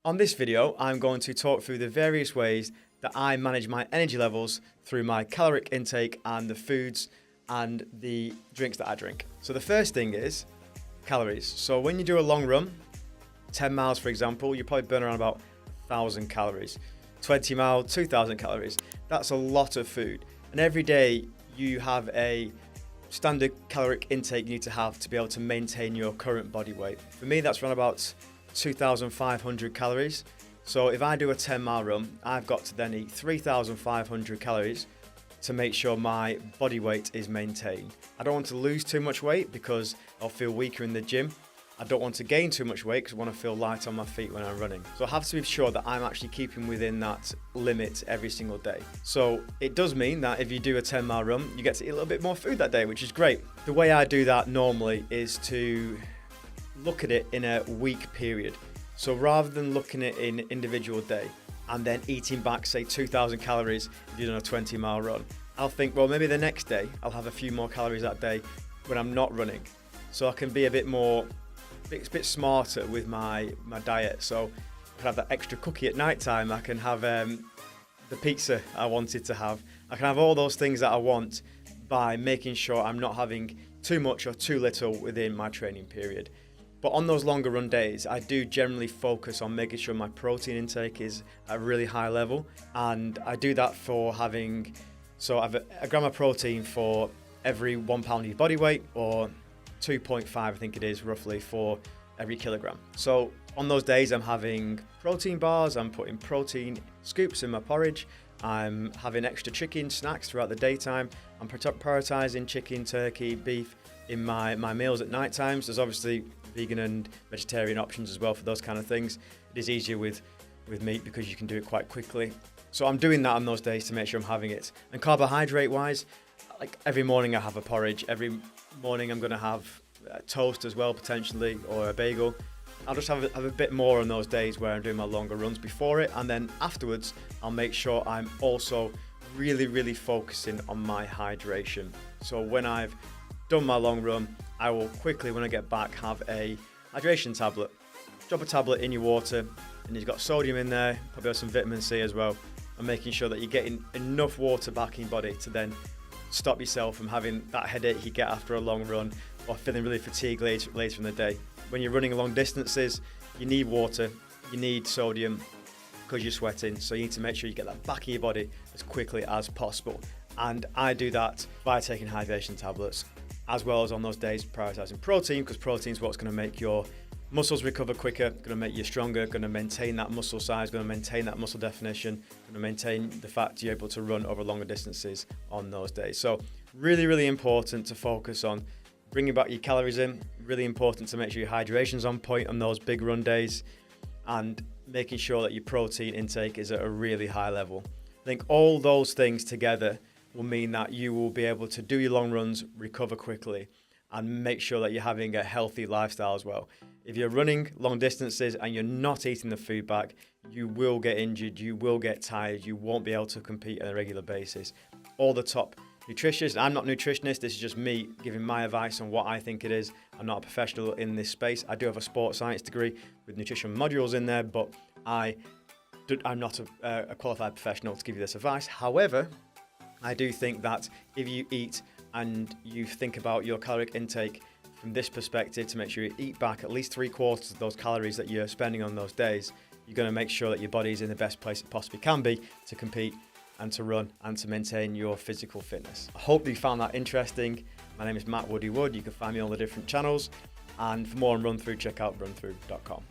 On this video, I'm going to talk through the various ways that I manage my energy levels through my caloric intake and the foods and the drinks that I drink. So the first thing is calories. So when you do a long run, 10 miles for example, you probably burn around about 1,000 calories. 20 miles, 2,000 calories. That's a lot of food. And every day you have a standard caloric intake you need to have to be able to maintain your current body weight. For me, that's around about 2,500 calories. So if I do a 10-mile run, I've got to then eat 3,500 calories to make sure my body weight is maintained. I don't want to lose too much weight because I'll feel weaker in the gym. I don't want to gain too much weight because I want to feel light on my feet when I'm running. So I have to be sure that I'm actually keeping within that limit every single day. So it does mean that if you do a 10-mile run, you get to eat a little bit more food that day, which is great. The way I do that normally is to look at it in a week period. So rather than looking at it in individual day and then eating back, say 2,000 calories if you're on a 20-mile run, I'll think, well, maybe the next day I'll have a few more calories that day when I'm not running. So I can be a bit smarter with my diet. So I can have that extra cookie at night time. I can have the pizza I wanted to have. I can have all those things that I want by making sure I'm not having too much or too little within my training period. But on those longer run days, I do generally focus on making sure my protein intake is at a really high level. And I do that for having, so I have a gram of protein for every 1 pound of your body weight, or 2.5, I think it is, roughly, for every kilogram. So on those days, I'm having protein bars, I'm putting protein scoops in my porridge, I'm having extra chicken snacks throughout the daytime, I'm prioritizing chicken, turkey, beef in my meals at night times. There's obviously vegan and vegetarian options as well for those kind of things. It is easier with meat because you can do it quite quickly. So I'm doing that on those days to make sure I'm having it. And carbohydrate wise, like every morning I have a porridge. Every morning I'm going to have a toast as well, potentially, or a bagel. I'll just have a bit more on those days where I'm doing my longer runs before it. And then afterwards, I'll make sure I'm also really focusing on my hydration. So when I've done my long run, I will quickly, when I get back, have a hydration tablet. Drop a tablet in your water, and you've got sodium in there, probably have some vitamin C as well, and making sure that you're getting enough water back in your body to then stop yourself from having that headache you get after a long run or feeling really fatigued later in the day. When you're running long distances, you need water, you need sodium because you're sweating, so you need to make sure you get that back in your body as quickly as possible. And I do that by taking hydration tablets, as well as on those days prioritizing protein, because protein is what's going to make your muscles recover quicker, going to make you stronger, going to maintain that muscle size, going to maintain that muscle definition, going to maintain the fact you're able to run over longer distances on those days. So really important to focus on bringing back your calories in, really important to make sure your hydration's on point on those big run days, and making sure that your protein intake is at a really high level. I think all those things together will mean that you will be able to do your long runs, recover quickly, and make sure that you're having a healthy lifestyle as well. If you're running long distances and you're not eating the food back, you will get injured, you will get tired, you won't be able to compete on a regular basis. All the top nutritionists, I'm not a nutritionist, this is just me giving my advice on what I think it is. I'm not a professional in this space. I do have a sports science degree with nutrition modules in there, but I'm not a qualified professional to give you this advice. However, I do think that if you eat and you think about your caloric intake from this perspective, to make sure you eat back at least 3/4 of those calories that you're spending on those days, you're going to make sure that your body is in the best place it possibly can be to compete and to run and to maintain your physical fitness. I hope that you found that interesting. My name is Matt Woody Wood. You can find me on the different channels. And for more on Run Through, check out runthrough.com.